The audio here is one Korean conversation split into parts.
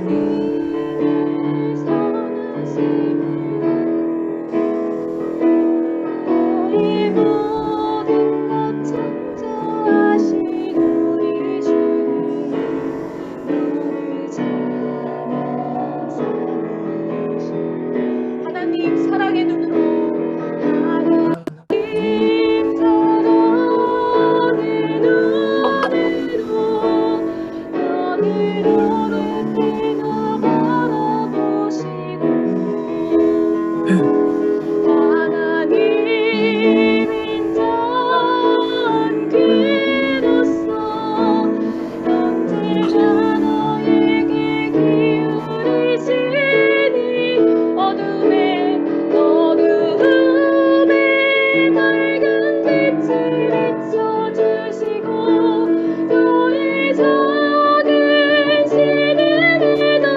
하나님의 선하심을 너희 모든 것 창조하신 우리 주님 너를 찬양 삼으시네. 하나님 사랑의 눈으로 하나님 사랑의 눈으로 너를 오랫 나 바라보시고 하나님 인자한 귀로써 언제나 너에게 기울이시니 어둠에 밝은 빛을 비춰주시고 너의 작은 신음을 더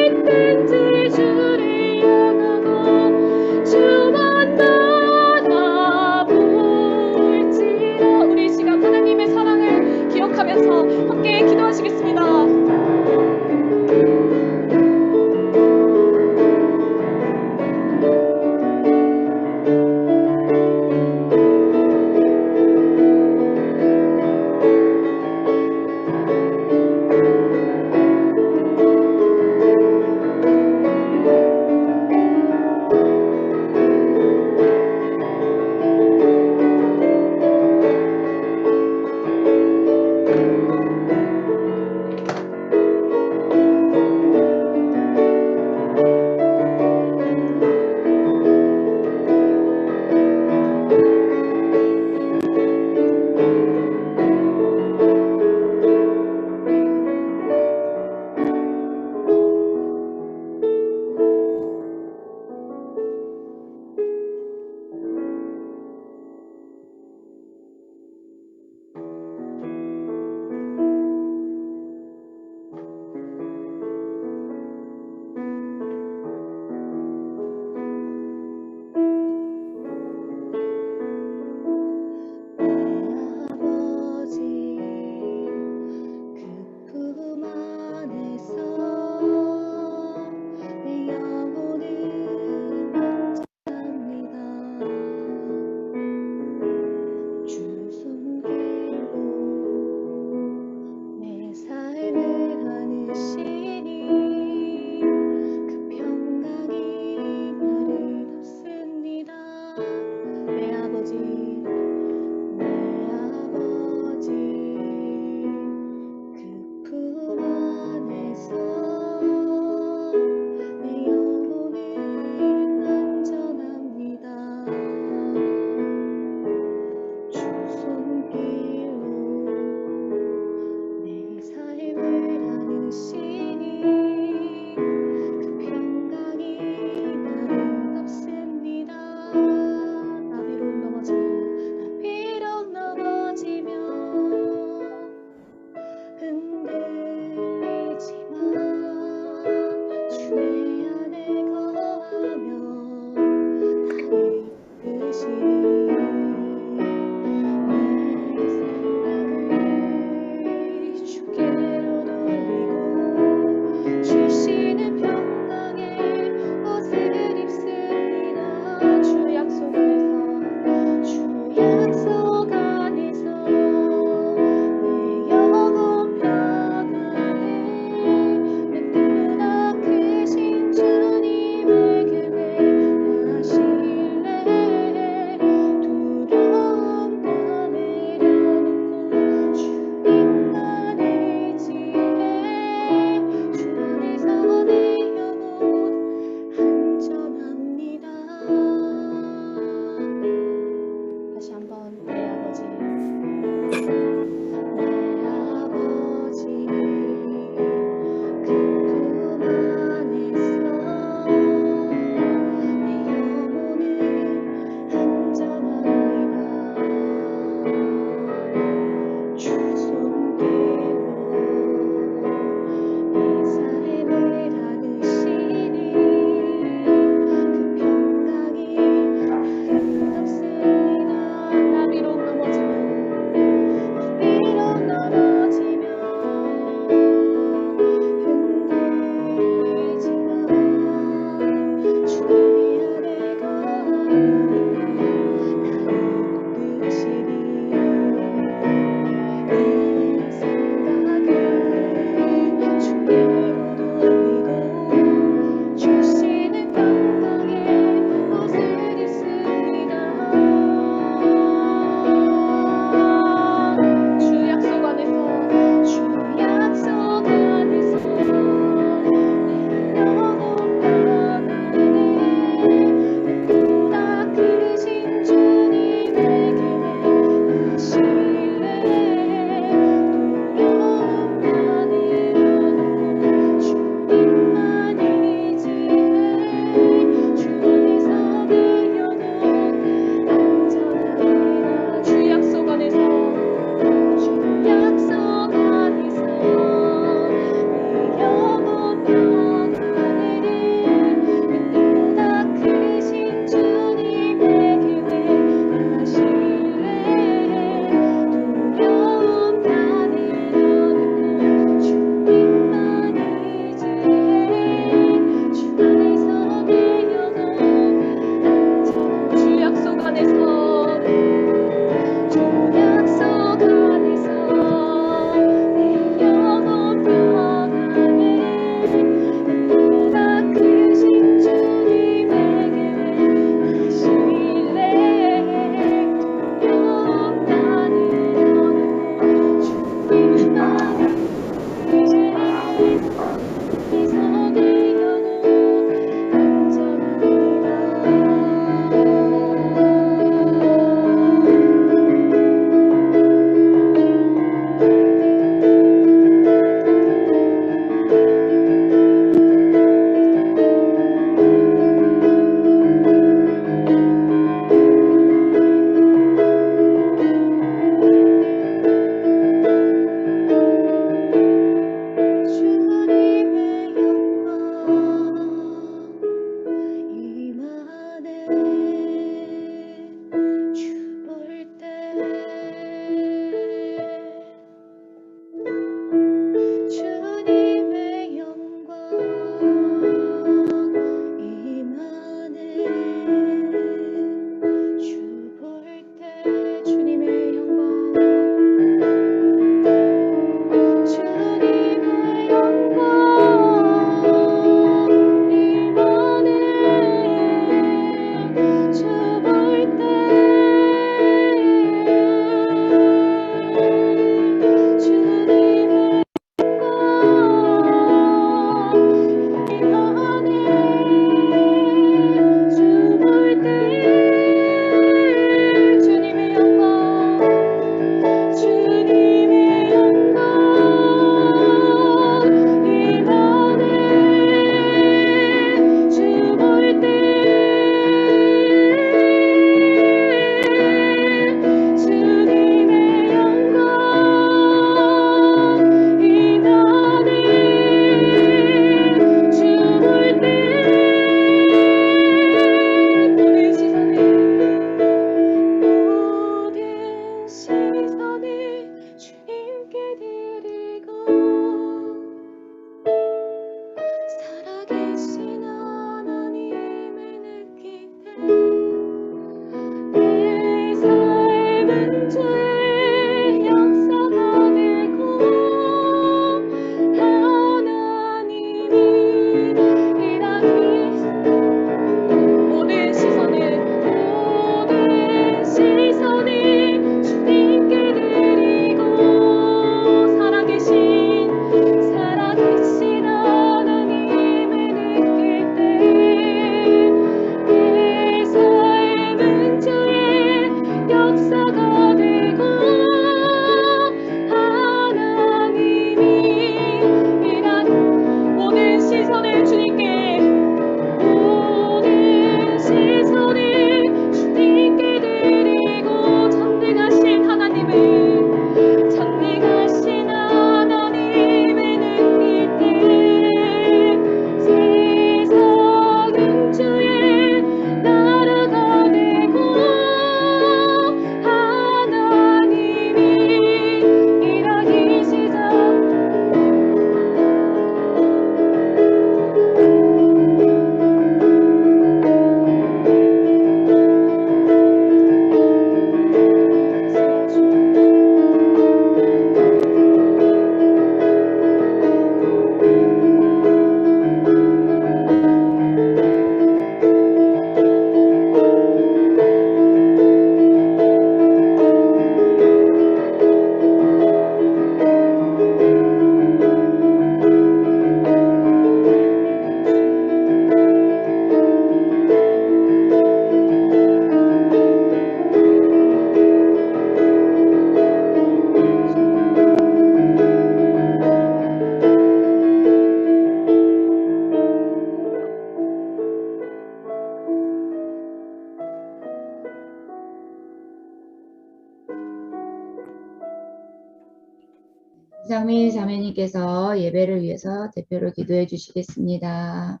김상미 자매님께서 예배를 위해서 대표로 기도해 주시겠습니다.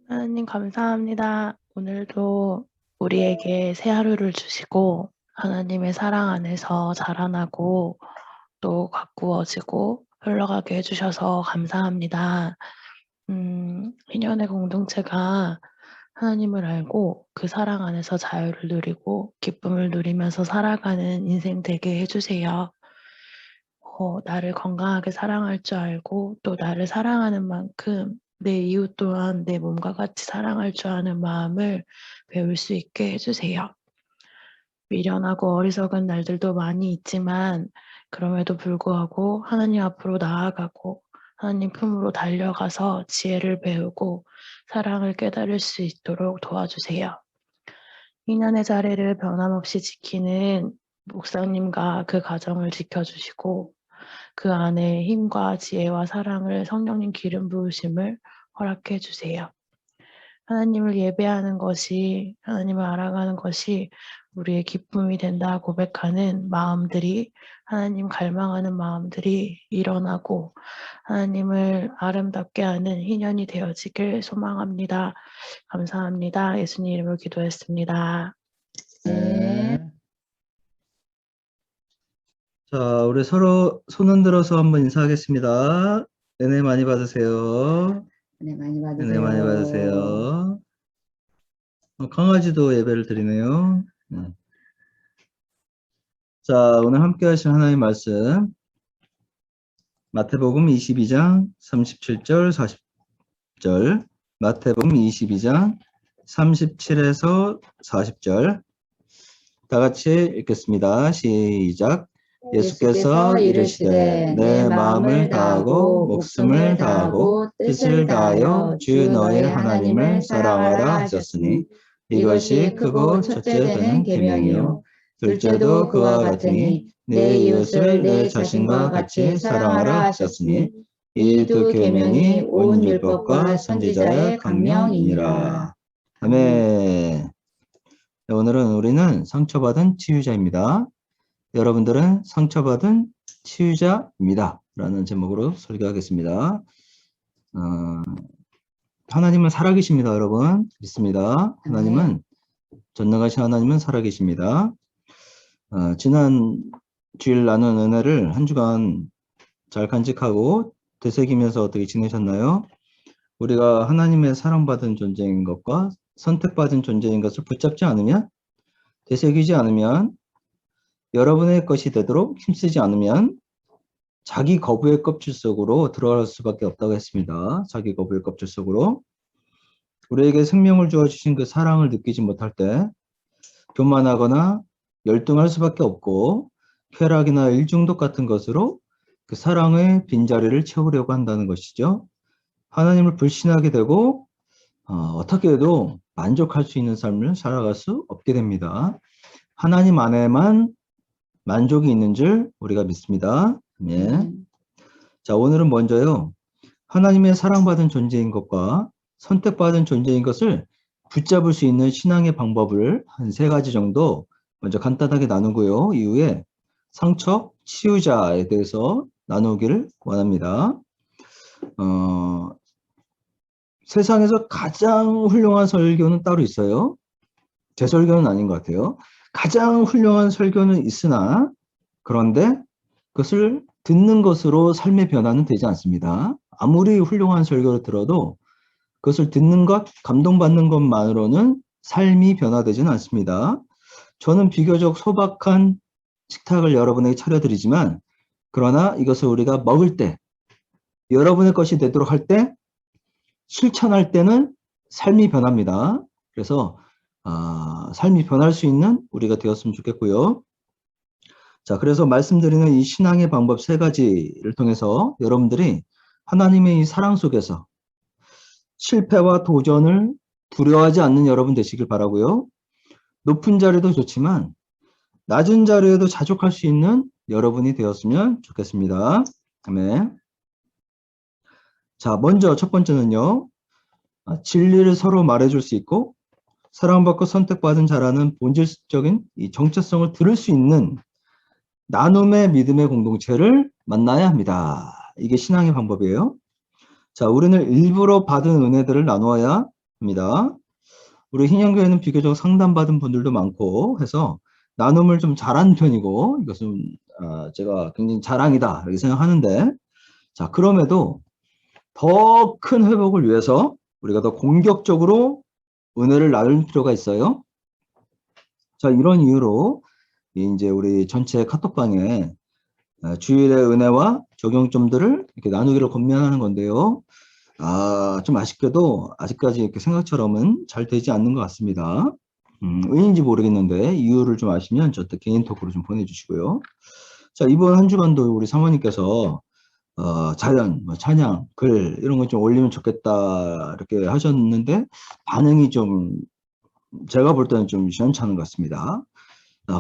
하나님 감사합니다. 오늘도 우리에게 새 하루를 주시고 하나님의 사랑 안에서 자라나고 또 가꾸어지고 흘러가게 해주셔서 감사합니다. 희년의 공동체가 하나님을 알고 그 사랑 안에서 자유를 누리고 기쁨을 누리면서 살아가는 인생 되게 해주세요. 나를 건강하게 사랑할 줄 알고 또 나를 사랑하는 만큼 내 이웃 또한 내 몸과 같이 사랑할 줄 아는 마음을 배울 수 있게 해주세요. 미련하고 어리석은 날들도 많이 있지만 그럼에도 불구하고 하나님 앞으로 나아가고 하나님 품으로 달려가서 지혜를 배우고 사랑을 깨달을 수 있도록 도와주세요. 인연의 자리를 변함없이 지키는 목사님과 그 가정을 지켜주시고 그 안에 힘과 지혜와 사랑을 성령님 기름 부으심을 허락해 주세요. 하나님을 예배하는 것이, 하나님을 알아가는 것이 우리의 기쁨이 된다 고백하는 마음들이, 하나님 갈망하는 마음들이 일어나고 하나님을 아름답게 하는 희년이 되어지길 소망합니다. 감사합니다. 예수님 이름으로 기도했습니다. 네. 자, 우리 서로 손 흔들어서 한번 인사하겠습니다. 은혜 많이 받으세요. 네, 많이 받으세요. 은혜 많이 받으세요. 강아지도 예배를 드리네요. 자, 오늘 함께 하실 하나님의 말씀 마태복음 22장 37절 40절 마태복음 22장 37에서 40절 다 같이 읽겠습니다. 시작. 예수께서 이르시되 내 마음을 다하고 목숨을 다하고 뜻을 다하여 주 너의 하나님을 사랑하라 하셨으니 이것이 크고 첫째 되는 계명이요 둘째도 그와 같으니 내 이웃을 내 자신과 같이 사랑하라 하셨으니 이 두 계명이 온 율법과 선지자의 강령이니라. 아멘. 오늘은 우리는 상처받은 치유자입니다. 여러분들은 상처받은 치유자입니다. 라는 제목으로 설교하겠습니다. 하나님은 살아계십니다. 여러분 믿습니다. 하나님은 전능하신 하나님은 살아계십니다. 지난 주일 나눈 은혜를 한 주간 잘 간직하고 되새기면서 어떻게 지내셨나요? 우리가 하나님의 사랑받은 존재인 것과 선택받은 존재인 것을 붙잡지 않으면, 되새기지 않으면, 여러분의 것이 되도록 힘쓰지 않으면 자기 거부의 껍질 속으로 들어갈 수밖에 없다고 했습니다. 자기 거부의 껍질 속으로. 우리에게 생명을 주어주신 그 사랑을 느끼지 못할 때 교만하거나 열등할 수밖에 없고 쾌락이나 일중독 같은 것으로 그 사랑의 빈자리를 채우려고 한다는 것이죠. 하나님을 불신하게 되고 어떻게 해도 만족할 수 있는 삶을 살아갈 수 없게 됩니다. 하나님 안에만 만족이 있는 줄 우리가 믿습니다. 네. 자, 오늘은 먼저요. 하나님의 사랑받은 존재인 것과 선택받은 존재인 것을 붙잡을 수 있는 신앙의 방법을 한 3가지 정도 먼저 간단하게 나누고요. 이후에 상처 치유자에 대해서 나누기를 원합니다. 세상에서 가장 훌륭한 설교는 따로 있어요. 제 설교는 아닌 것 같아요. 가장 훌륭한 설교는 있으나 그런데 그것을 듣는 것으로 삶의 변화는 되지 않습니다. 아무리 훌륭한 설교를 들어도 그것을 듣는 것, 감동받는 것만으로는 삶이 변화되지는 않습니다. 저는 비교적 소박한 식탁을 여러분에게 차려드리지만 그러나 이것을 우리가 먹을 때, 여러분의 것이 되도록 할 때, 실천할 때는 삶이 변합니다. 그래서 삶이 변할 수 있는 우리가 되었으면 좋겠고요. 자, 그래서 말씀드리는 이 신앙의 방법 3가지를 통해서 여러분들이 하나님의 이 사랑 속에서 실패와 도전을 두려워하지 않는 여러분 되시길 바라고요. 높은 자리도 좋지만 낮은 자리에도 자족할 수 있는 여러분이 되었으면 좋겠습니다. 아멘. 자, 먼저 첫 번째는요. 진리를 서로 말해줄 수 있고 사랑받고 선택받은 자라는 본질적인 이 정체성을 들을 수 있는 나눔의 믿음의 공동체를 만나야 합니다. 이게 신앙의 방법이에요. 자, 우리는 일부러 받은 은혜들을 나누어야 합니다. 우리 hinyan교회는 비교적 상담받은 분들도 많고 해서 나눔을 좀 잘하는 편이고 이것은 제가 굉장히 자랑이다 이렇게 생각하는데, 자, 그럼에도 더 큰 회복을 위해서 우리가 더 공격적으로 은혜를 나눌 필요가 있어요. 자, 이런 이유로 이제 우리 전체 카톡방에 주일의 은혜와 적용점들을 이렇게 나누기를 권면하는 건데요. 좀 아쉽게도 아직까지 이렇게 생각처럼은 잘 되지 않는 것 같습니다. 왜인지 모르겠는데 이유를 좀 아시면 저한테 개인톡으로 좀 보내주시고요. 자, 이번 한 주간도 우리 사모님께서 자연, 찬양, 글 이런 거 좀 올리면 좋겠다 이렇게 하셨는데 반응이 좀 제가 볼 때는 좀 시원찮은 것 같습니다.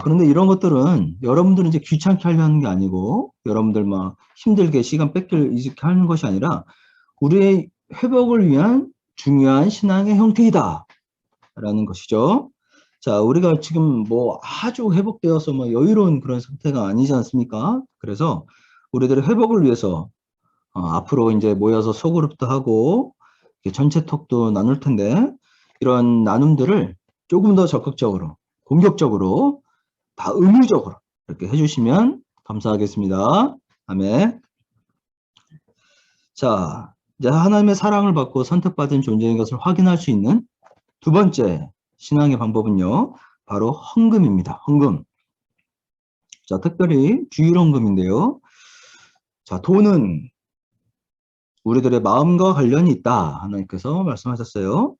그런데 이런 것들은 여러분들은 이제 귀찮게 하려는 게 아니고 여러분들 막 힘들게 시간 뺏길 이렇게 하는 것이 아니라 우리의 회복을 위한 중요한 신앙의 형태이다 라는 것이죠. 자, 우리가 지금 뭐 아주 회복되어서 뭐 여유로운 그런 상태가 아니지 않습니까? 그래서 우리들의 회복을 위해서 앞으로 이제 모여서 소그룹도 하고 전체 톡도 나눌 텐데 이런 나눔들을 조금 더 적극적으로 공격적으로 다 의무적으로 이렇게 해주시면 감사하겠습니다. 아멘. 자, 이제 하나님의 사랑을 받고 선택받은 존재인 것을 확인할 수 있는 두 번째 신앙의 방법은요, 바로 헌금입니다. 헌금. 자, 특별히 주일 헌금인데요. 자, 돈은 우리들의 마음과 관련이 있다. 하나님께서 말씀하셨어요.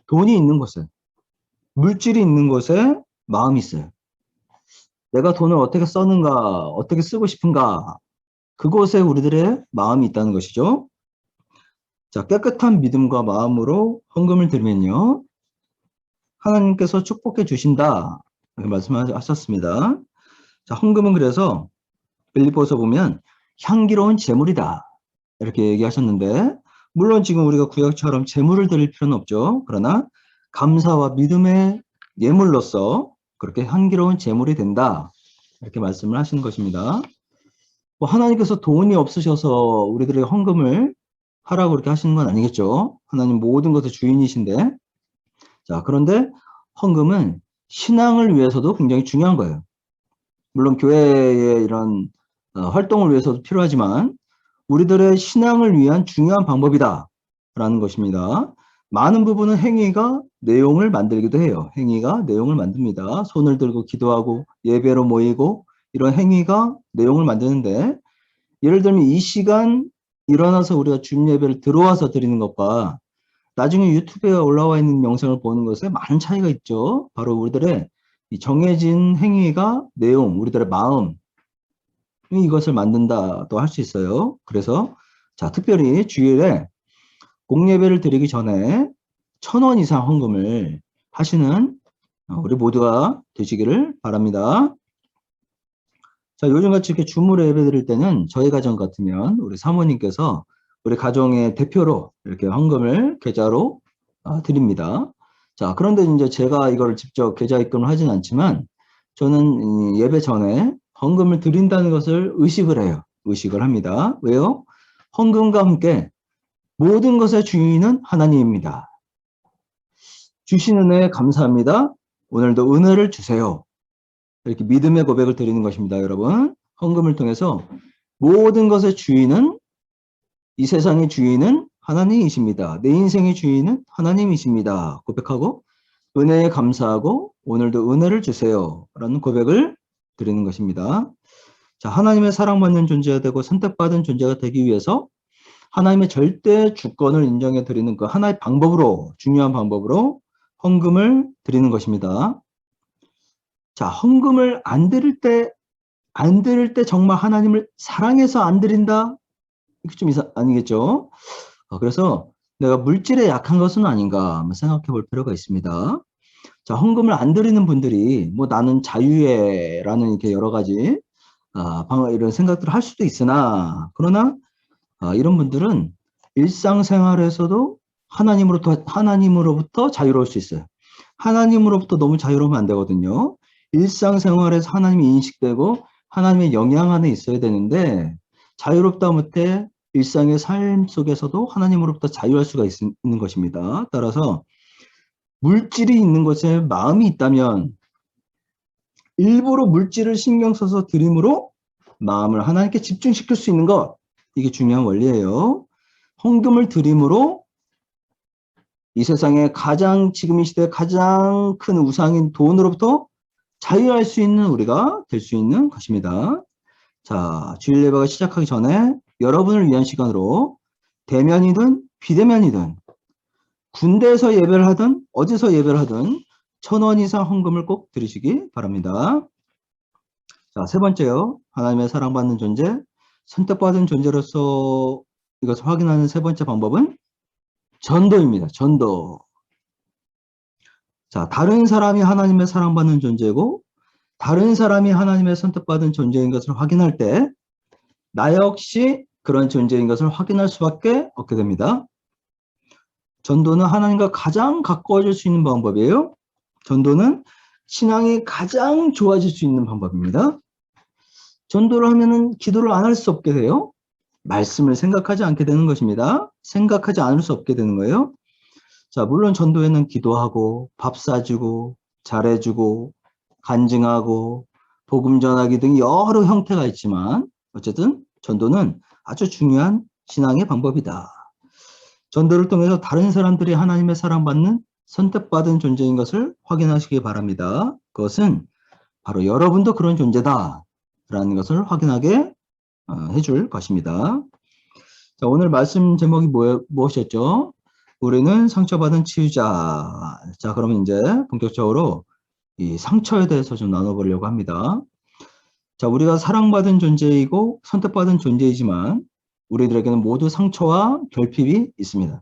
돈이 있는 곳에, 물질이 있는 곳에 마음이 있어요. 내가 돈을 어떻게 쓰는가, 어떻게 쓰고 싶은가, 그곳에 우리들의 마음이 있다는 것이죠. 자, 깨끗한 믿음과 마음으로 헌금을 드리면요, 하나님께서 축복해 주신다. 이렇게 말씀하셨습니다. 자, 헌금은 그래서 빌립보서 보면 향기로운 제물이다. 이렇게 얘기하셨는데, 물론 지금 우리가 구약처럼 제물을 드릴 필요는 없죠. 그러나 감사와 믿음의 예물로서 그렇게 향기로운 제물이 된다. 이렇게 말씀을 하시는 것입니다. 뭐 하나님께서 돈이 없으셔서 우리들의 헌금을 하라고 그렇게 하시는 건 아니겠죠. 하나님 모든 것의 주인이신데. 자, 그런데 헌금은 신앙을 위해서도 굉장히 중요한 거예요. 물론 교회의 이런 활동을 위해서도 필요하지만 우리들의 신앙을 위한 중요한 방법이다 라는 것입니다. 많은 부분은 행위가 내용을 만들기도 해요. 행위가 내용을 만듭니다. 손을 들고 기도하고 예배로 모이고 이런 행위가 내용을 만드는데, 예를 들면 이 시간 일어나서 우리가 주님 예배를 들어와서 드리는 것과 나중에 유튜브에 올라와 있는 영상을 보는 것에 많은 차이가 있죠. 바로 우리들의 이 정해진 행위가 내용, 우리들의 마음, 이것을 만든다도 할 수 있어요. 그래서 자, 특별히 주일에 공예배를 드리기 전에 1,000원 이상 헌금을 하시는 우리 모두가 되시기를 바랍니다. 자, 요즘같이 이렇게 주물에 예배 드릴 때는 저희 가정 같으면 우리 사모님께서 우리 가정의 대표로 이렇게 헌금을 계좌로 드립니다. 자, 그런데 이제 제가 이걸 직접 계좌 입금을 하진 않지만 저는 예배 전에 헌금을 드린다는 것을 의식을 해요. 의식을 합니다. 왜요? 헌금과 함께 모든 것의 주인은 하나님입니다. 주신 은혜에 감사합니다. 오늘도 은혜를 주세요. 이렇게 믿음의 고백을 드리는 것입니다. 여러분, 헌금을 통해서 모든 것의 주인은, 이 세상의 주인은 하나님이십니다. 내 인생의 주인은 하나님이십니다. 고백하고 은혜에 감사하고 오늘도 은혜를 주세요 라는 고백을 드리는 것입니다. 자, 하나님의 사랑받는 존재가 되고 선택받은 존재가 되기 위해서 하나님의 절대 주권을 인정해 드리는 그 하나의 방법으로, 중요한 방법으로 헌금을 드리는 것입니다. 자, 헌금을 안 드릴 때 정말 하나님을 사랑해서 안 드린다? 이게 좀 아니겠죠? 그래서 내가 물질에 약한 것은 아닌가 한번 생각해 볼 필요가 있습니다. 자, 헌금을 안 드리는 분들이 뭐 나는 자유해라는 이렇게 여러 가지 이런 생각들을 할 수도 있으나, 그러나 이런 분들은 일상생활에서도 하나님으로부터 자유로울 수 있어요. 하나님으로부터 너무 자유로우면 안 되거든요. 일상생활에서 하나님이 인식되고 하나님의 영향 안에 있어야 되는데 자유롭다 못해 일상의 삶 속에서도 하나님으로부터 자유할 수가 있는 것입니다. 따라서 물질이 있는 곳에 마음이 있다면 일부러 물질을 신경 써서 드림으로 마음을 하나님께 집중시킬 수 있는 것, 이게 중요한 원리예요. 헌금을 드림으로 이 세상에 지금 이 시대에 가장 큰 우상인 돈으로부터 자유할 수 있는 우리가 될 수 있는 것입니다. 자, 주일 예배가 시작하기 전에 여러분을 위한 시간으로 대면이든 비대면이든 군대에서 예배를 하든 어디서 예배를 하든 1,000원 이상 헌금을 꼭 드리시기 바랍니다. 자, 세 번째요. 하나님의 사랑받는 존재, 선택받은 존재로서 이것을 확인하는 세 번째 방법은 전도입니다. 전도. 자, 다른 사람이 하나님의 사랑받는 존재고 다른 사람이 하나님의 선택받은 존재인 것을 확인할 때 나 역시 그런 존재인 것을 확인할 수밖에 없게 됩니다. 전도는 하나님과 가장 가까워질 수 있는 방법이에요. 전도는 신앙이 가장 좋아질 수 있는 방법입니다. 전도를 하면은 기도를 안 할 수 없게 돼요. 말씀을 생각하지 않게 되는 것입니다. 생각하지 않을 수 없게 되는 거예요. 자, 물론 전도에는 기도하고 밥 사주고 잘해주고 간증하고 복음 전하기 등 여러 형태가 있지만 어쨌든 전도는 아주 중요한 신앙의 방법이다. 전도를 통해서 다른 사람들이 하나님의 사랑받는 선택받은 존재인 것을 확인하시기 바랍니다. 그것은 바로 여러분도 그런 존재다 라는 것을 확인하게 해줄 것입니다. 자, 오늘 말씀 제목이 무엇이었죠? 우리는 상처받은 치유자. 자, 그러면 이제 본격적으로 이 상처에 대해서 좀 나눠보려고 합니다. 자, 우리가 사랑받은 존재이고 선택받은 존재이지만 우리들에게는 모두 상처와 결핍이 있습니다.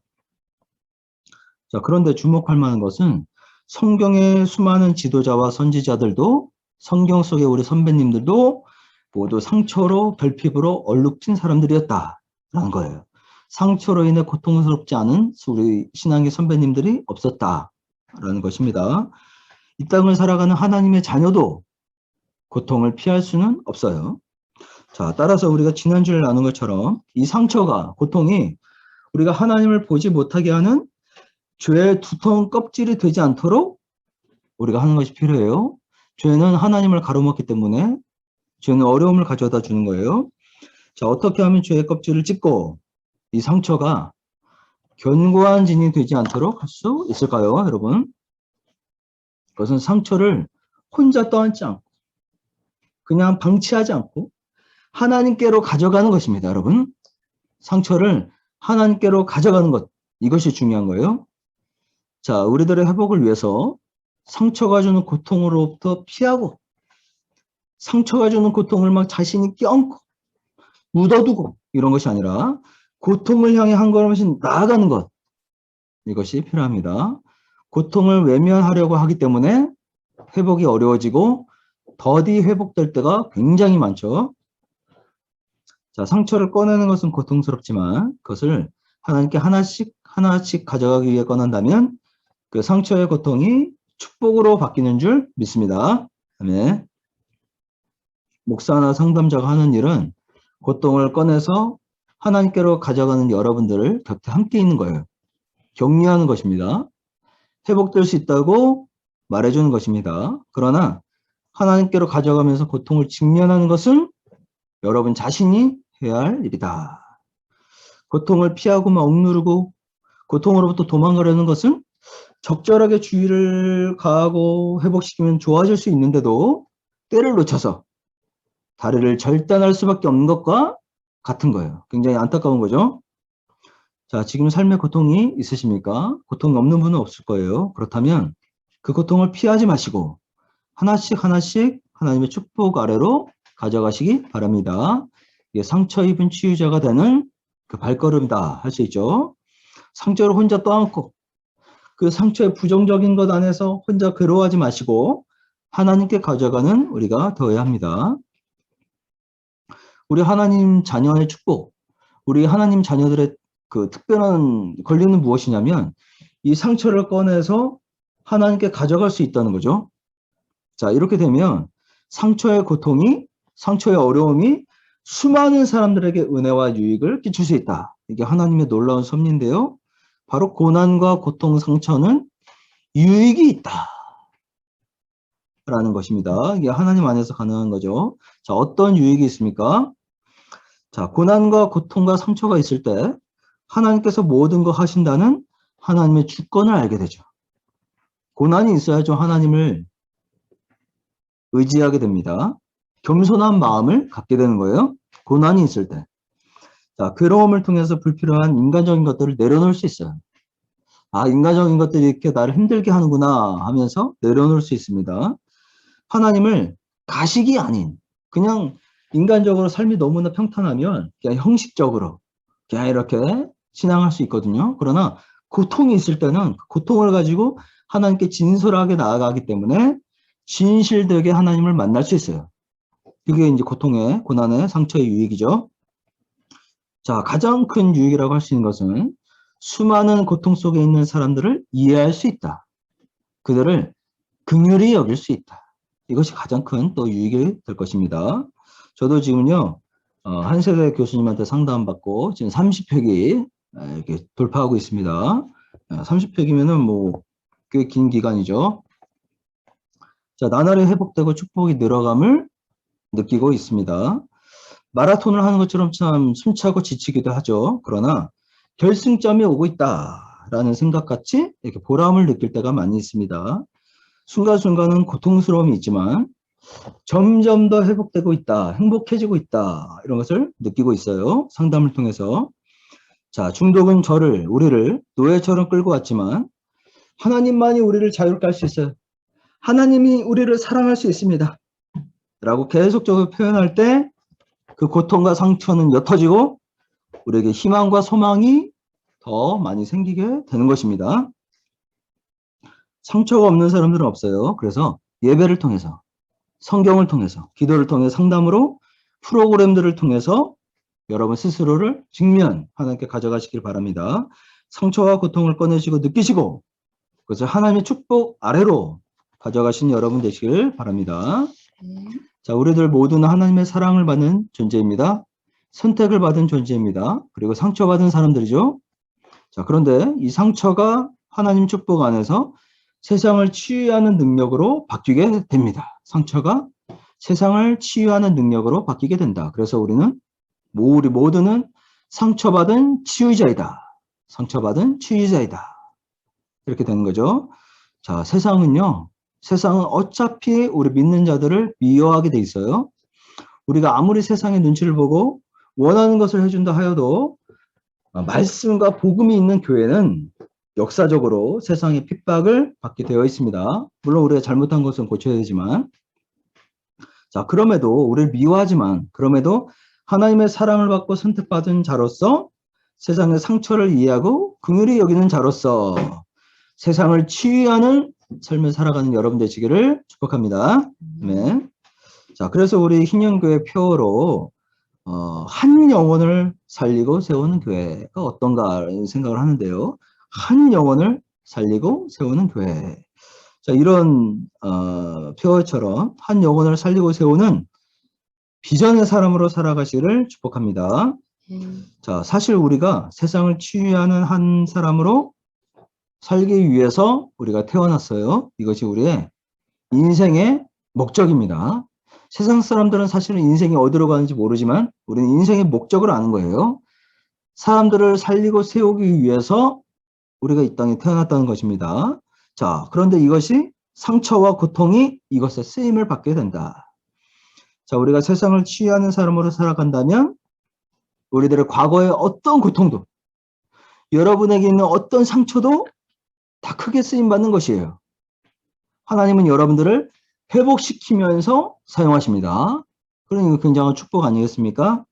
자, 그런데 주목할 만한 것은 성경의 수많은 지도자와 선지자들도 성경 속의 우리 선배님들도 모두 상처로 결핍으로 얼룩진 사람들이었다라는 거예요. 상처로 인해 고통스럽지 않은 우리 신앙의 선배님들이 없었다라는 것입니다. 이 땅을 살아가는 하나님의 자녀도 고통을 피할 수는 없어요. 자, 따라서 우리가 지난주에 나눈 것처럼 이 상처가, 고통이 우리가 하나님을 보지 못하게 하는 죄의 두터운 껍질이 되지 않도록 우리가 하는 것이 필요해요. 죄는 하나님을 가로막기 때문에 죄는 어려움을 가져다 주는 거예요. 자, 어떻게 하면 죄의 껍질을 찢고 이 상처가 견고한 진이 되지 않도록 할 수 있을까요, 여러분? 그것은 상처를 혼자 떠안지 않고 그냥 방치하지 않고 하나님께로 가져가는 것입니다, 여러분. 상처를 하나님께로 가져가는 것, 이것이 중요한 거예요. 자, 우리들의 회복을 위해서 상처가 주는 고통으로부터 피하고 상처가 주는 고통을 막 자신이 껴안고 묻어두고 이런 것이 아니라 고통을 향해 한 걸음씩 나아가는 것, 이것이 필요합니다. 고통을 외면하려고 하기 때문에 회복이 어려워지고 더디 회복될 때가 굉장히 많죠. 자, 상처를 꺼내는 것은 고통스럽지만 그것을 하나님께 하나씩 가져가기 위해 꺼낸다면 그 상처의 고통이 축복으로 바뀌는 줄 믿습니다. 아멘. 목사나 상담자가 하는 일은 고통을 꺼내서 하나님께로 가져가는 여러분들을 곁에 함께 있는 거예요. 격려하는 것입니다. 회복될 수 있다고 말해주는 것입니다. 그러나 하나님께로 가져가면서 고통을 직면하는 것은 여러분 자신이 해야 할 일이다. 고통을 피하고만 억누르고 고통으로부터 도망가려는 것은 적절하게 주의를 가하고 회복시키면 좋아질 수 있는데도 때를 놓쳐서 다리를 절단할 수밖에 없는 것과 같은 거예요. 굉장히 안타까운 거죠. 자, 지금 삶에 고통이 있으십니까? 고통이 없는 분은 없을 거예요. 그렇다면 그 고통을 피하지 마시고 하나씩 하나님의 축복 아래로 가져가시기 바랍니다. 이게 상처 입은 치유자가 되는 그 발걸음이다 할 수 있죠. 상처를 혼자 떠안고 그 상처의 부정적인 것 안에서 혼자 괴로워하지 마시고 하나님께 가져가는 우리가 되어야 합니다. 우리 하나님 자녀의 축복, 우리 하나님 자녀들의 그 특별한 권리는 무엇이냐면 이 상처를 꺼내서 하나님께 가져갈 수 있다는 거죠. 자, 이렇게 되면 상처의 고통이, 상처의 어려움이 수많은 사람들에게 은혜와 유익을 끼칠 수 있다. 이게 하나님의 놀라운 섭리인데요. 바로 고난과 고통, 상처는 유익이 있다. 라는 것입니다. 이게 하나님 안에서 가능한 거죠. 자, 어떤 유익이 있습니까? 자, 고난과 고통과 상처가 있을 때 하나님께서 모든 거 하신다는 하나님의 주권을 알게 되죠. 고난이 있어야죠. 하나님을 의지하게 됩니다. 겸손한 마음을 갖게 되는 거예요. 고난이 있을 때. 자, 괴로움을 통해서 불필요한 인간적인 것들을 내려놓을 수 있어요. 아, 인간적인 것들이 이렇게 나를 힘들게 하는구나 하면서 내려놓을 수 있습니다. 하나님을 가식이 아닌 그냥 인간적으로 삶이 너무나 평탄하면 그냥 형식적으로 그냥 이렇게 신앙할 수 있거든요. 그러나 고통이 있을 때는 그 고통을 가지고 하나님께 진솔하게 나아가기 때문에 진실되게 하나님을 만날 수 있어요. 그게 이제 고통의, 고난의, 상처의 유익이죠. 자, 가장 큰 유익이라고 할 수 있는 것은 수많은 고통 속에 있는 사람들을 이해할 수 있다. 그들을 긍휼히 여길 수 있다. 이것이 가장 큰 또 유익이 될 것입니다. 저도 지금요, 한 세대 교수님한테 상담받고 지금 30회기 이렇게 돌파하고 있습니다. 30회기면은 뭐 꽤 긴 기간이죠. 자, 나날이 회복되고 축복이 늘어감을 느끼고 있습니다. 마라톤을 하는 것처럼 참 숨차고 지치기도 하죠. 그러나 결승점이 오고 있다라는 생각같이 이렇게 보람을 느낄 때가 많이 있습니다. 순간순간은 고통스러움이 있지만 점점 더 회복되고 있다, 행복해지고 있다, 이런 것을 느끼고 있어요. 상담을 통해서. 자, 중독은 우리를 노예처럼 끌고 왔지만 하나님만이 우리를 자유롭게 할 수 있어요. 하나님이 우리를 사랑할 수 있습니다. 라고 계속적으로 표현할 때 그 고통과 상처는 옅어지고 우리에게 희망과 소망이 더 많이 생기게 되는 것입니다. 상처가 없는 사람들은 없어요. 그래서 예배를 통해서, 성경을 통해서, 기도를 통해 상담으로, 프로그램들을 통해서 여러분 스스로를 직면 하나님께 가져가시길 바랍니다. 상처와 고통을 꺼내시고 느끼시고 그것을 하나님의 축복 아래로 가져가신 여러분 되시길 바랍니다. 자, 우리들 모두는 하나님의 사랑을 받는 존재입니다. 선택을 받은 존재입니다. 그리고 상처받은 사람들이죠. 자, 그런데 이 상처가 하나님 축복 안에서 세상을 치유하는 능력으로 바뀌게 됩니다. 상처가 세상을 치유하는 능력으로 바뀌게 된다. 그래서 우리 모두는 상처받은 치유자이다. 상처받은 치유자이다. 이렇게 되는 거죠. 자, 세상은 어차피 우리 믿는 자들을 미워하게 돼 있어요. 우리가 아무리 세상의 눈치를 보고 원하는 것을 해준다 하여도 말씀과 복음이 있는 교회는 역사적으로 세상의 핍박을 받게 되어 있습니다. 물론 우리가 잘못한 것은 고쳐야 되지만, 자, 그럼에도 우리를 미워하지만 그럼에도 하나님의 사랑을 받고 선택받은 자로서 세상의 상처를 이해하고 긍휼히 여기는 자로서 세상을 치유하는 삶을 살아가는 여러분 되시기를 축복합니다. 네. 자, 그래서 우리 희년교회 표어로 한 영혼을 살리고 세우는 교회가 어떤가 생각을 하는데요. 한 영혼을 살리고 세우는 교회. 자, 이런 표어처럼 한 영혼을 살리고 세우는 비전의 사람으로 살아가시기를 축복합니다. 자, 사실 우리가 세상을 치유하는 한 사람으로 살기 위해서 우리가 태어났어요. 이것이 우리의 인생의 목적입니다. 세상 사람들은 사실은 인생이 어디로 가는지 모르지만 우리는 인생의 목적을 아는 거예요. 사람들을 살리고 세우기 위해서 우리가 이 땅에 태어났다는 것입니다. 자, 그런데 이것이 상처와 고통이 이것에 쓰임을 받게 된다. 자, 우리가 세상을 치유하는 사람으로 살아간다면 우리들의 과거의 어떤 고통도 여러분에게 있는 어떤 상처도 다 크게 쓰임받는 것이에요. 하나님은 여러분들을 회복시키면서 사용하십니다. 그러니 이거 굉장한 축복 아니겠습니까?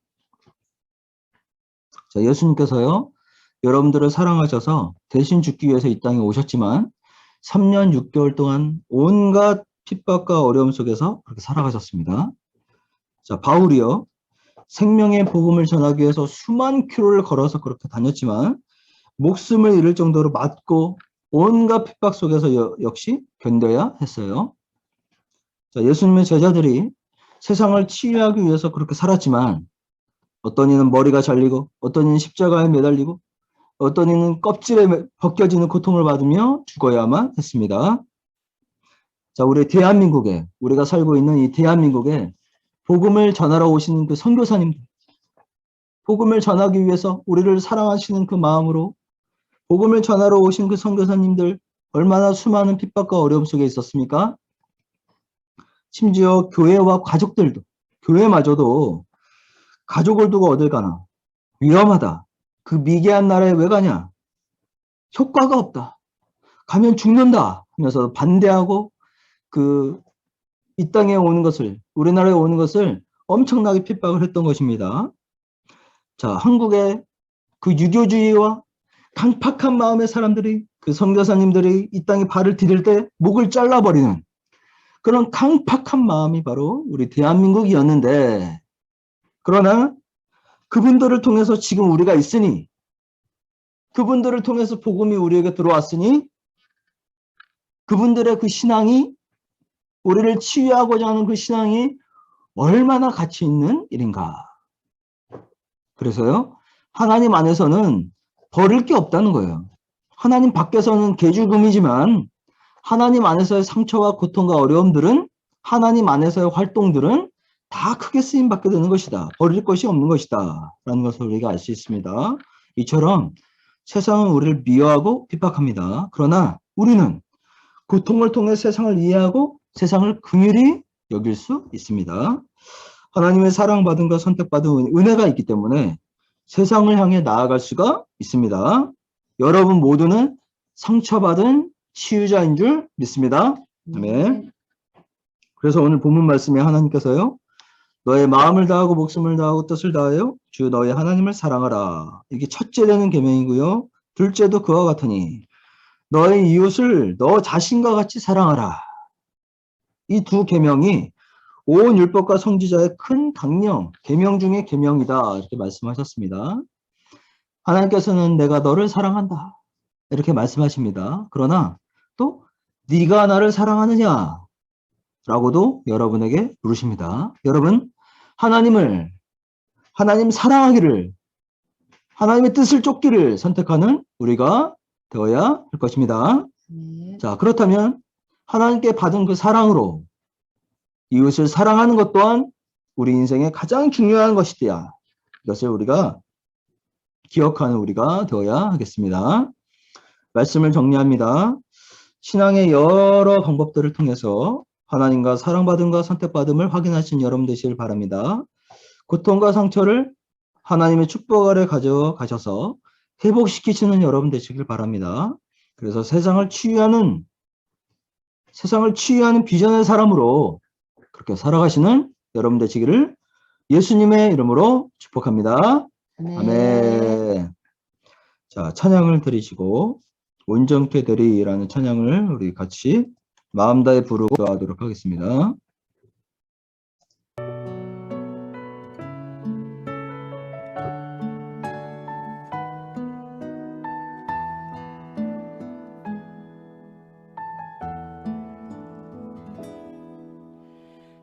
자, 예수님께서요, 여러분들을 사랑하셔서 대신 죽기 위해서 이 땅에 오셨지만 3년 6개월 동안 온갖 핍박과 어려움 속에서 그렇게 살아가셨습니다. 자, 바울이요, 생명의 복음을 전하기 위해서 수만 킬로를 걸어서 그렇게 다녔지만 목숨을 잃을 정도로 맞고 온갖 핍박 속에서 역시 견뎌야 했어요. 자, 예수님의 제자들이 세상을 치유하기 위해서 그렇게 살았지만 어떤 이는 머리가 잘리고 어떤 이는 십자가에 매달리고 어떤 이는 껍질에 벗겨지는 고통을 받으며 죽어야만 했습니다. 자, 우리 대한민국에, 우리가 살고 있는 이 대한민국에 복음을 전하러 오시는 그 선교사님들, 복음을 전하기 위해서 우리를 사랑하시는 그 마음으로 복음을 전하러 오신 그 선교사님들 얼마나 수많은 핍박과 어려움 속에 있었습니까? 심지어 교회와 가족들도, 교회마저도 가족을 두고 어딜 가나? 위험하다. 그 미개한 나라에 왜 가냐? 효과가 없다. 가면 죽는다 하면서 반대하고 이 땅에 오는 것을, 우리나라에 오는 것을 엄청나게 핍박을 했던 것입니다. 자, 한국의 그 유교주의와 강팍한 마음의 사람들이, 그 선교사님들이 이 땅에 발을 디딜 때 목을 잘라버리는 그런 강팍한 마음이 바로 우리 대한민국이었는데, 그러나 그분들을 통해서 지금 우리가 있으니, 그분들을 통해서 복음이 우리에게 들어왔으니, 그분들의 그 신앙이, 우리를 치유하고자 하는 그 신앙이 얼마나 가치 있는 일인가. 그래서요, 하나님 안에서는 버릴 게 없다는 거예요. 하나님 밖에서는 개죽음이지만 하나님 안에서의 상처와 고통과 어려움들은, 하나님 안에서의 활동들은 다 크게 쓰임받게 되는 것이다. 버릴 것이 없는 것이다. 라는 것을 우리가 알 수 있습니다. 이처럼 세상은 우리를 미워하고 핍박합니다. 그러나 우리는 고통을 통해 세상을 이해하고 세상을 긍휼히 여길 수 있습니다. 하나님의 사랑받음과 선택받은 은혜가 있기 때문에 세상을 향해 나아갈 수가 있습니다. 여러분 모두는 상처받은 치유자인 줄 믿습니다. 아멘. 그래서 오늘 본문 말씀에 하나님께서요, 너의 마음을 다하고 목숨을 다하고 뜻을 다하여 주 너의 하나님을 사랑하라. 이게 첫째 되는 계명이고요. 둘째도 그와 같으니 너의 이웃을 너 자신과 같이 사랑하라. 이 두 계명이 온 율법과 성지자의 큰 강령, 계명 중에 계명이다. 이렇게 말씀하셨습니다. 하나님께서는 내가 너를 사랑한다. 이렇게 말씀하십니다. 그러나 또 네가 나를 사랑하느냐? 라고도 여러분에게 물으십니다. 여러분, 하나님 사랑하기를, 하나님의 뜻을 쫓기를 선택하는 우리가 되어야 할 것입니다. 자, 그렇다면 하나님께 받은 그 사랑으로 이웃을 사랑하는 것 또한 우리 인생의 가장 중요한 것이다. 이것을 우리가 기억하는 우리가 되어야 하겠습니다. 말씀을 정리합니다. 신앙의 여러 방법들을 통해서 하나님과 사랑받음과 선택받음을 확인하신 여러분 되시길 바랍니다. 고통과 상처를 하나님의 축복 아래 가져가셔서 회복시키시는 여러분 되시길 바랍니다. 그래서 세상을 치유하는 비전의 사람으로 그렇게 살아가시는 여러분 되시기를 예수님의 이름으로 축복합니다. 아멘. 자, 찬양을 드리시고 온전케 되리라는 찬양을 우리 같이 마음 다해 부르고 기도하도록 하겠습니다.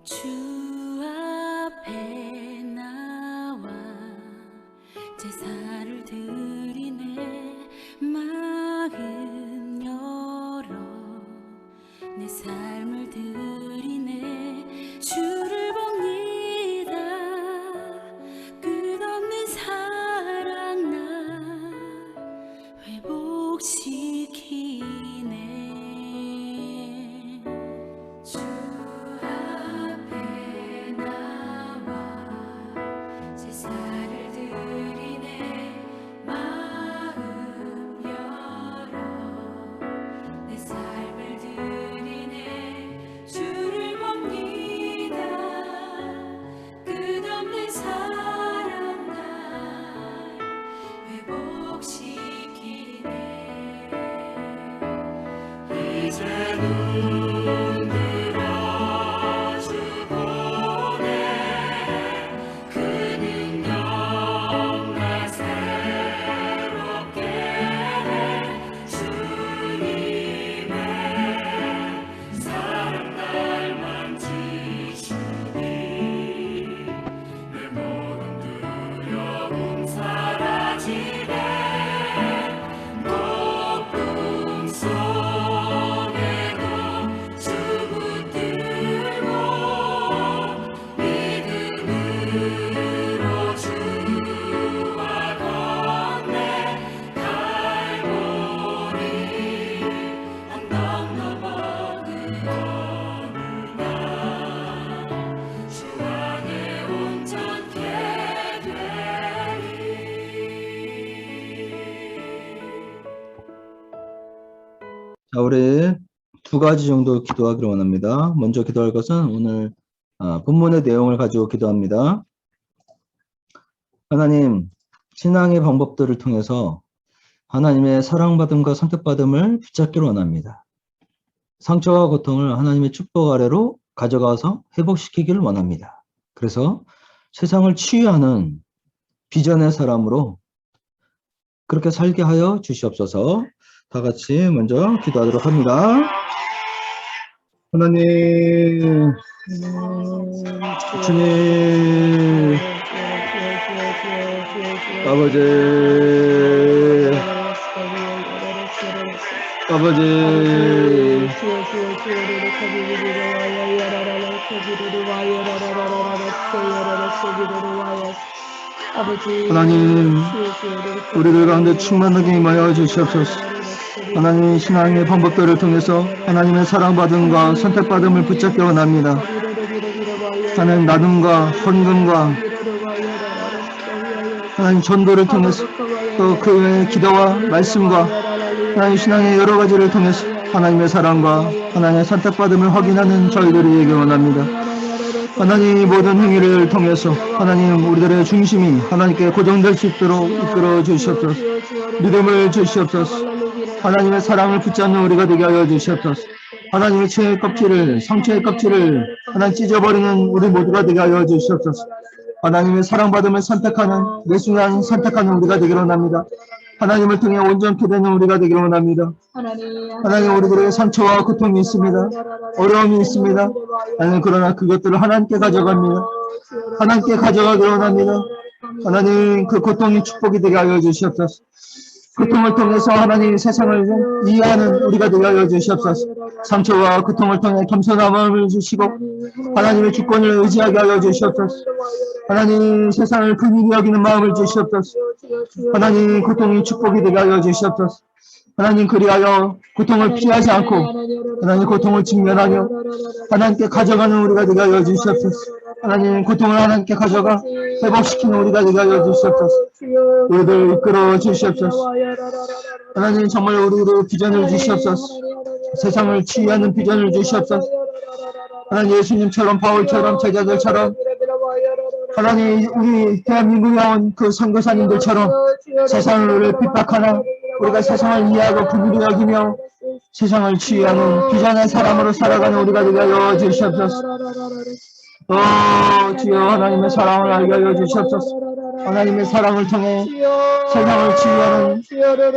주 앞에 나와 제사를 드리네. 마음 열어 내 삶을 드리네. 주를 봅니다. 끝없는 사랑 나 회복시키네. 주 앞에 자, 우리 두 가지 정도 기도하기를 원합니다. 먼저 기도할 것은 오늘 본문의 내용을 가지고 기도합니다. 하나님, 신앙의 방법들을 통해서 하나님의 사랑받음과 선택받음을 붙잡기를 원합니다. 상처와 고통을 하나님의 축복 아래로 가져가서 회복시키기를 원합니다. 그래서 세상을 치유하는 비전의 사람으로 그렇게 살게 하여 주시옵소서. 다 같이 먼저 기도하도록 합니다. 하나님, 주님, 아버지, 하나님, 우리들 가운데 충만하게 임하여 주시옵소서. 하나님, 신앙의 방법들을 통해서 하나님의 사랑받음과 선택받음을 붙잡기 원합니다. 하나님, 나눔과 헌금과 하나님 전도를 통해서 또 그 외의 기도와 말씀과 하나님 신앙의 여러 가지를 통해서 하나님의 사랑과 하나님의 선택받음을 확인하는 저희들이 되기 원합니다. 하나님, 이 모든 행위를 통해서 하나님 우리들의 중심이 하나님께 고정될 수 있도록 이끌어 주시옵소서. 믿음을 주시옵소서. 하나님의 사랑을 붙잡는 우리가 되게 하여 주시옵소서. 하나님의 죄의 껍질을, 상처의 껍질을 하나님 찢어버리는 우리 모두가 되게 하여 주시옵소서. 하나님의 사랑받음을 선택하는, 매 순간 선택하는 우리가 되기를 원합니다. 하나님을 통해 온전케 되는 우리가 되기를 원합니다. 하나님, 우리들에게 상처와 고통이 있습니다. 어려움이 있습니다. 하나님, 그러나 그것들을 하나님께 가져갑니다. 하나님께 가져가기를 원합니다. 하나님, 그 고통이 축복이 되게 하여 주시옵소서. 고통을 통해서 하나님 세상을 이해하는 우리가 되게 하여 주시옵소서. 상처와 고통을 통해 겸손한 마음을 주시고 하나님의 주권을 의지하게 하여 주시옵소서. 하나님, 세상을 긍휼히 여기는 마음을 주시옵소서. 하나님, 고통이 축복이 되게 하여 주시옵소서. 하나님, 그리하여 고통을 피하지 않고 하나님 고통을 직면하며 하나님께 가져가는 우리가 되게 하여 주시옵소서. 하나님, 고통을 하나님께 가져가 회복시키는 우리가 되게 하여 주시옵소서. 우리들 이끌어 주시옵소서. 하나님, 정말 우리로 비전을 주시옵소서. 세상을 치유하는 비전을 주시옵소서. 하나님, 예수님처럼 바울처럼 제자들처럼 하나님, 우리 대한민국에 온 그 선교사님들처럼 세상을 핍박하나 우리가 세상을 이해하고 긍휼히 여기며 세상을 치유하는 비전의 사람으로 살아가는 우리가 되게 하여 주시옵소서. 주여, 하나님의 사랑을 알게 하여 주시옵소서. 하나님의 사랑을 통해 세상을 치유하는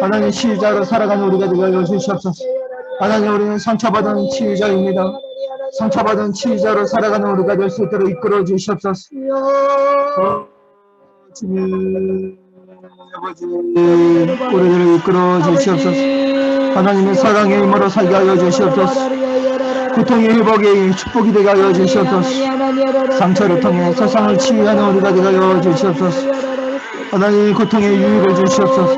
하나님의 치유자로 살아가는 우리가 되게 하여 주시옵소서. 하나님, 우리는 상처받은 치유자입니다. 상처받은 치유자로 살아가는 우리가 될 수 있도록 이끌어 주시옵소서. 주님, 아버지, 우리들을 이끌어 주시옵소서. 하나님의 사랑의 힘으로 살게 하여 주시옵소서. 고통의 회복의 축복이 되게 하여 주시옵소서. 상처를 통해 세상을 치유하는 우리가 되게 하여 주시옵소서. 하나님, 고통의 유익을 주시옵소서.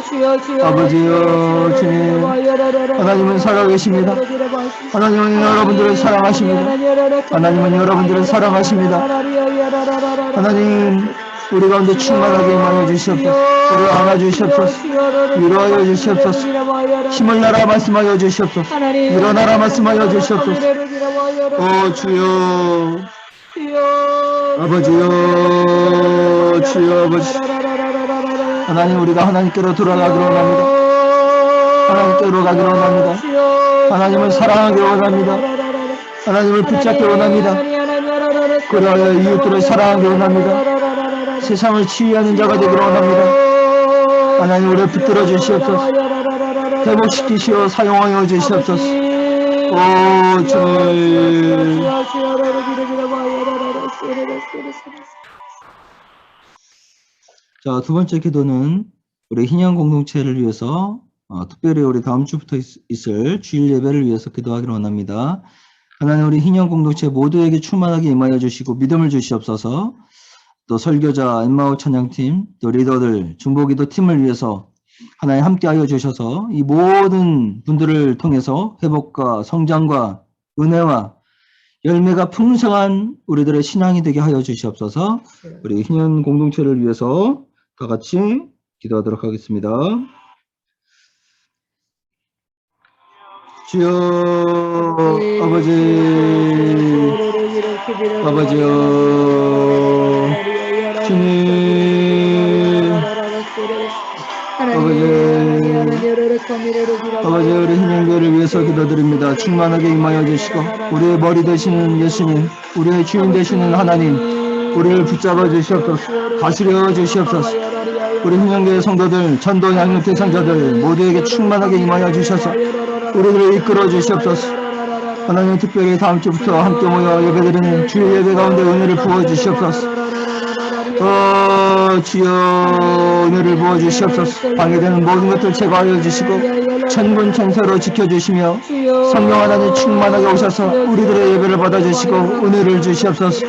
아버지여, 주님, 하나님은 살아계십니다. 하나님은 여러분들을 사랑하십니다. 하나님은 여러분들을 사랑하십니다. 하나님, 우리 가운데 충만하게 임하여 주시옵소서. 우리를 안아주시옵소서. 위로하여 주시옵소서. 힘을 나라 말씀하여 주시옵소서. 일어나라 말씀하여 주시옵소서. 주여, 아버지여, 주여, 아버지. 하나님, 우리가 하나님께로 돌아가기로 원합니다. 하나님께로 가기로 원합니다. 하나님을 사랑하기로 원합니다. 하나님을 붙잡기로 원합니다. 그리하여 이웃들을 사랑하기로 원합니다. 세상을 치유하는 자가 되기로 원합니다. 하나님, 우리를 붙들어 주시옵소서. 회복시키시어 사용하여 주시옵소서. 주님. 자, 두 번째 기도는 우리 희년 공동체를 위해서 특별히 우리 다음 주부터 있을 주일 예배를 위해서 기도하기를 원합니다. 하나님, 우리 희년 공동체 모두에게 충만하게 임하여 주시고 믿음을 주시옵소서. 또 설교자, 엠마오 찬양팀, 또 리더들, 중보기도 팀을 위해서 하나님 함께하여 주셔서 이 모든 분들을 통해서 회복과 성장과 은혜와 열매가 풍성한 우리들의 신앙이 되게 하여 주시옵소서. 우리 희년 공동체를 위해서 다 같이 기도하도록 하겠습니다. 주여 아버지 아버지요 주님 아버지 우리 hin형교회를 위해서 기도드립니다. 충만하게 임하여 주시고 우리의 머리 되시는 예수님 우리의 주인 되시는 하나님 우리를 붙잡아 주시옵소서 다스려 주시옵소서 우리 hin형교회 성도들 전도 양육 대상자들 모두에게 충만하게 임하여 주셔서 우리들을 이끌어 주시옵소서 하나님 특별히 다음 주부터 함께 모여 예배드리는 주의 예배 가운데 은혜를 부어 주시옵소서 주여 은혜를 부어 주시옵소서 방해되는 모든 것들 제거하여 주시고 천군 천사로 지켜주시며 성령 하나님 충만하게 오셔서 우리들의 예배를 받아주시고 은혜를 주시옵소서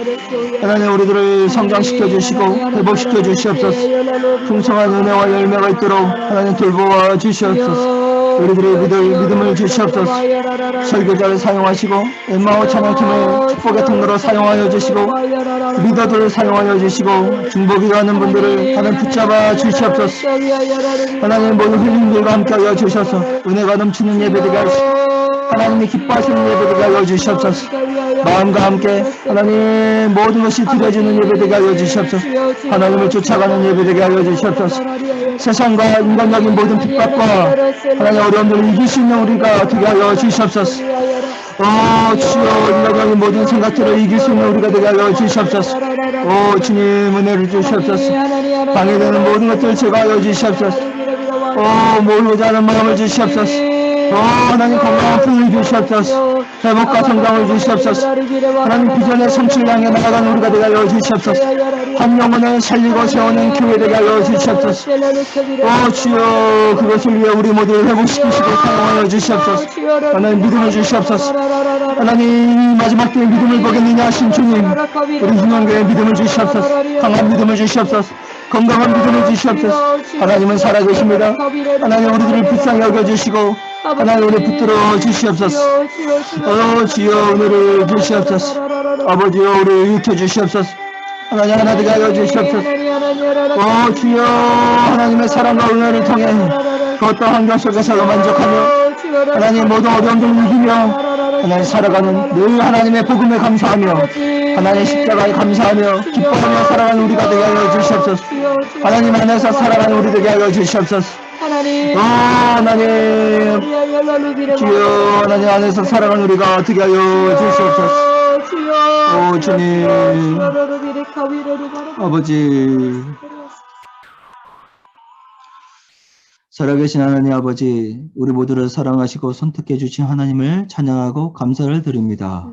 하나님 우리들을 성장시켜 주시고 회복시켜 주시옵소서 풍성한 은혜와 열매가 있도록 하나님 돌보아 주시옵소서 우리들의 믿음을 주시옵소서 설교자를 사용하시고 엠마오 찬양팀을 축복의 통로로 사용하여 주시고 리더들을 사용하여 주시고 중보기도 하는 분들을 하나님 붙잡아 주시옵소서 하나님 모든 흘림들과 함께하여 주셔서 은혜가 넘치는 예배되게 하시고 하나님이 기뻐하시는 예배되게 하여 주시옵소서 마음과 함께 하나님 모든 것이 드려지는 예배되게 하여 주시옵소서 하나님을 쫓아가는 예배되게 하여 주시옵소서 세상과 인간적인 모든 핍박과 하나님 어려움들을 이길 수 있는 우리가 되게 하여 주시옵소서 주여 인간적인 모든 생각들을 이길 수 있는 우리가 되게 하여 주시옵소서 주님 은혜를 주시옵소서 방해되는 모든 것들을 제거하여 주시옵소서 모르고자 하는 마음을 주시옵소서 하나님 건강한 품을 주시옵소서 회복과 성장을 주시옵소서 하나님 비전의 성취를 향해 나아가는 우리가 되게 하여 주시옵소서 한 영혼을 살리고 세우는 교회 되게 하여 주시옵소서 주여 그것을 위해 우리 모두를 회복시키시고 사용하여 주시옵소서 하나님 믿음을 주시옵소서 하나님 마지막 때에 믿음을 보겠느냐 하신 주님 우리 hin형교회에 믿음을 주시옵소서 강한 믿음을 주시옵소서 건강한 믿음을 주시옵소서 하나님은 살아계십니다 하나님 우리들을 불쌍히 여겨주시고 하나님 우리 붙들어 주시옵소서 주여 은혜를 주시옵소서 아버지여 우리 일으켜 주시옵소서 하나님 하나 되게 하여 주시옵소서 주여 하나님의 사랑과 은혜를 통해 그 어떤 환경 속에서도 만족하며 하나님 모든 어려움들을 이기며 하나님 살아가는 늘 하나님의 복음에 감사하며 하나님 십자가에 감사하며 기뻐하며 살아가는 우리가 되게 하여 주시옵소서 하나님 안에서 살아가는 우리 되게 하여 주시옵소서 하나님 주여 하나님 안에서 살아가는 우리가 되게 하여 주시옵소서 주님 아버지 살아계신 하나님 아버지 우리 모두를 사랑하시고 선택해 주신 하나님을 찬양하고 감사를 드립니다.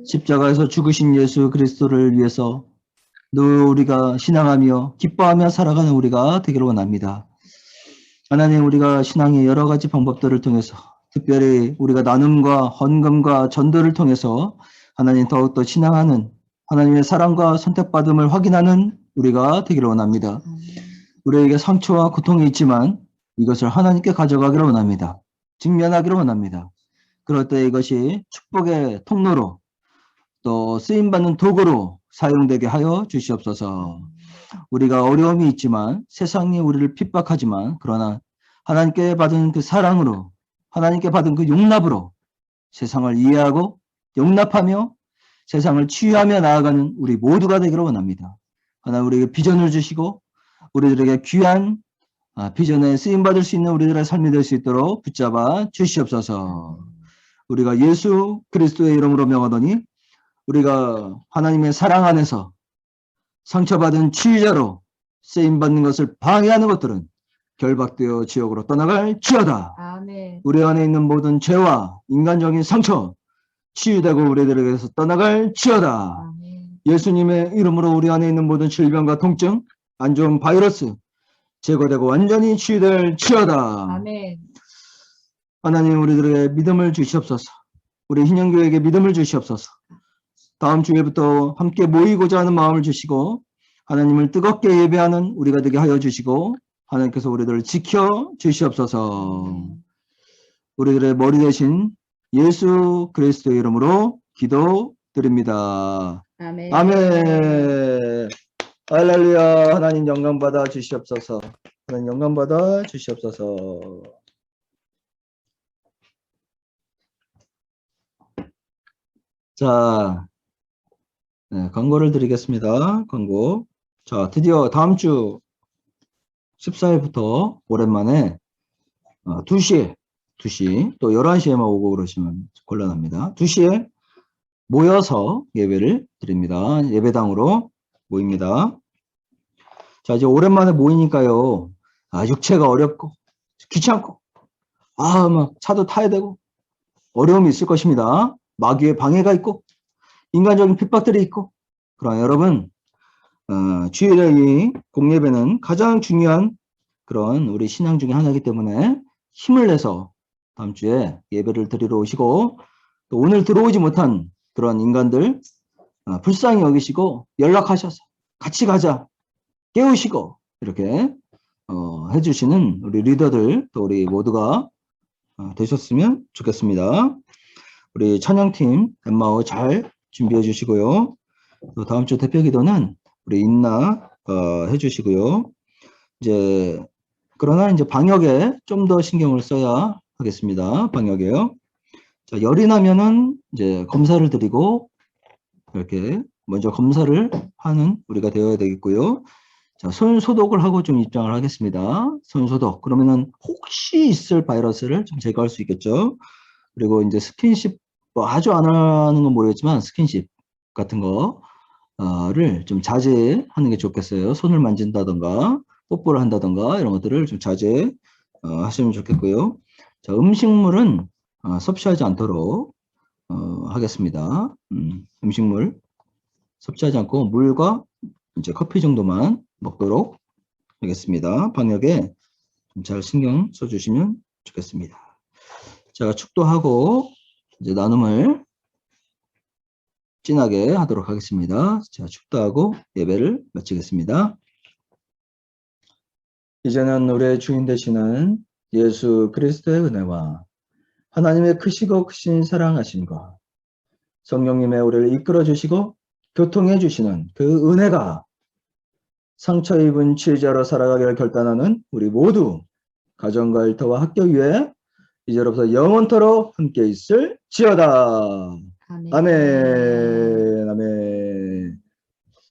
십자가에서 죽으신 예수 그리스도를 위해서 늘 우리가 신앙하며 기뻐하며 살아가는 우리가 되기를 원합니다. 하나님 우리가 신앙의 여러 가지 방법들을 통해서 특별히 우리가 나눔과 헌금과 전도를 통해서 하나님 더욱더 신앙하는 하나님의 사랑과 선택받음을 확인하는 우리가 되기를 원합니다. 우리에게 상처와 고통이 있지만 이것을 하나님께 가져가기를 원합니다. 직면하기를 원합니다. 그럴 때 이것이 축복의 통로로 또 쓰임받는 도구로 사용되게 하여 주시옵소서. 우리가 어려움이 있지만 세상이 우리를 핍박하지만 그러나 하나님께 받은 그 사랑으로 하나님께 받은 그 용납으로 세상을 이해하고 용납하며 세상을 치유하며 나아가는 우리 모두가 되기를 원합니다. 하나님 우리에게 비전을 주시고 우리들에게 귀한 비전에 쓰임받을 수 있는 우리들의 삶이 될 수 있도록 붙잡아 주시옵소서. 우리가 예수 그리스도의 이름으로 명하더니 우리가 하나님의 사랑 안에서 상처받은 치유자로 쓰임받는 것을 방해하는 것들은 결박되어 지옥으로 떠나갈 지어다. 아멘. 우리 안에 있는 모든 죄와 인간적인 상처 치유되고 우리들에게서 떠나갈 지어다. 아멘. 예수님의 이름으로 우리 안에 있는 모든 질병과 통증, 안 좋은 바이러스 제거되고 완전히 치유될 지어다. 아멘. 하나님 우리들에게 믿음을 주시옵소서. 우리 hin형교회에게 믿음을 주시옵소서. 다음 주에부터 함께 모이고자 하는 마음을 주시고 하나님을 뜨겁게 예배하는 우리가 되게 하여 주시고 하나님께서 우리들을 지켜 주시옵소서. 우리들의 머리 대신 예수 그리스도의 이름으로 기도드립니다. 아멘. 아멘. 할렐루야. 하나님 영광 받아 주시옵소서. 하나님 영광 받아 주시옵소서. 자, 네, 광고를 드리겠습니다. 광고. 자, 드디어 다음 주 14일부터 오랜만에 2시 또 11시에만 오고 그러시면 곤란합니다. 2시에 모여서 예배를 드립니다. 예배당으로 모입니다. 자, 이제 오랜만에 모이니까요. 육체가 어렵고 귀찮고 막 차도 타야 되고 어려움이 있을 것입니다. 마귀의 방해가 있고 인간적인 핍박들이 있고, 그러나 여러분 주일의 이 공예배는 가장 중요한 그런 우리 신앙 중에 하나이기 때문에 힘을 내서 다음 주에 예배를 드리러 오시고, 또 오늘 들어오지 못한 그런 인간들 불쌍히 여기시고 연락하셔서 같이 가자 깨우시고 이렇게 해주시는 우리 리더들, 또 우리 모두가 되셨으면 좋겠습니다. 우리 찬양팀 엠마오 잘 준비해 주시고요. 또 다음 주 대표 기도는 우리 인나 해주시고요. 그러나 이제 방역에 좀 더 신경을 써야 하겠습니다. 방역에요. 자, 열이 나면은 이제 검사를 드리고 이렇게 먼저 검사를 하는 우리가 되어야 되겠고요. 자, 손 소독을 하고 좀 입장을 하겠습니다. 손 소독. 그러면은 혹시 있을 바이러스를 좀 제거할 수 있겠죠. 그리고 이제 스킨십, 아주 안 하는 건 모르겠지만 스킨십 같은 거를 좀 자제하는 게 좋겠어요. 손을 만진다던가 뽀뽀를 한다던가 이런 것들을 좀 자제 하시면 좋겠고요. 자, 음식물은 섭취하지 않도록 하겠습니다. 음식물 섭취하지 않고 물과 이제 커피 정도만 먹도록 하겠습니다. 방역에 좀 잘 신경 써주시면 좋겠습니다. 자, 축도하고 이제 나눔을 진하게 하도록 하겠습니다. 자, 축도하고 예배를 마치겠습니다. 이제는 우리의 주인 되시는 예수 그리스도의 은혜와 하나님의 크시고 크신 사랑하심과 성령님의 우리를 이끌어 주시고 교통해 주시는 그 은혜가 상처 입은 치유자로 살아가기를 결단하는 우리 모두 가정과 일터와 학교 위에 이제로부터 영원토록 함께 있을지어다. 아멘. 아멘.